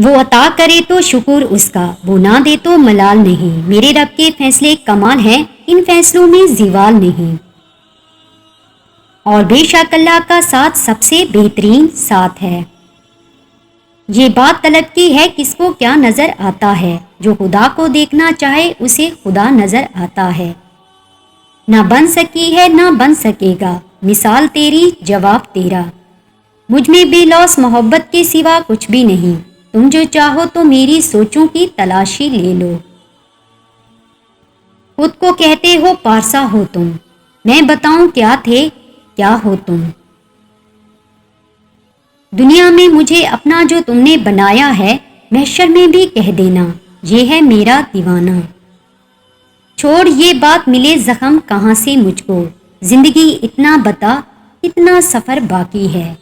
وہ عطا کرے تو شکر اس کا، وہ نہ دے تو ملال نہیں۔ میرے رب کے فیصلے کمال ہیں، ان فیصلوں میں زوال نہیں۔ اور بے شک اللہ کا ساتھ سب سے بہترین ساتھ ہے۔ یہ بات طلب کی ہے کس کو کیا نظر آتا ہے، جو خدا کو دیکھنا چاہے اسے خدا نظر آتا ہے۔ نہ بن سکی ہے نہ بن سکے گا، مثال تیری جواب تیرا۔ مجھ میں بے لوث محبت کے سوا کچھ بھی نہیں، تم جو چاہو تو میری سوچوں کی تلاشی لے لو۔ خود کو کہتے ہو پارسا ہو تم، میں بتاؤں کیا تھے کیا ہو تم۔ دنیا میں مجھے اپنا جو تم نے بنایا ہے، محشر میں بھی کہہ دینا یہ ہے میرا دیوانہ۔ چھوڑ یہ بات ملے زخم کہاں سے مجھ کو، زندگی اتنا بتا کتنا سفر باقی ہے۔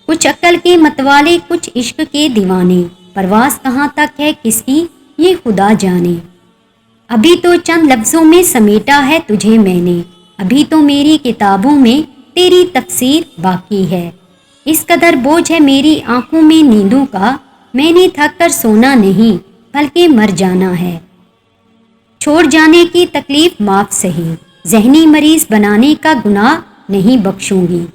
کچھ عقل کے متوالے کچھ عشق کے دیوانے، پرواز کہاں تک ہے کس کی یہ خدا جانے۔ ابھی تو چند لفظوں میں سمیٹا ہے تجھے میں نے، ابھی تو میری کتابوں میں تیری تفسیر باقی ہے۔ اس قدر بوجھ ہے میری آنکھوں میں نیندوں کا، میں نے تھک کر سونا نہیں بلکہ مر جانا ہے۔ چھوڑ جانے کی تکلیف معاف سہی، ذہنی مریض بنانے کا گناہ نہیں بخشوں گی۔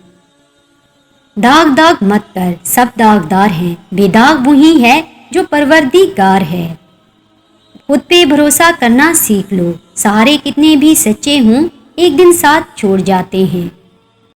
داغ داغ مت کر، سب داغدار ہیں، بے داغ وہی ہے جو پروردگار ہے۔ خود پہ بھروسہ کرنا سیکھ لو، سہارے کتنے بھی سچے ہوں ایک دن ساتھ چھوڑ جاتے ہیں۔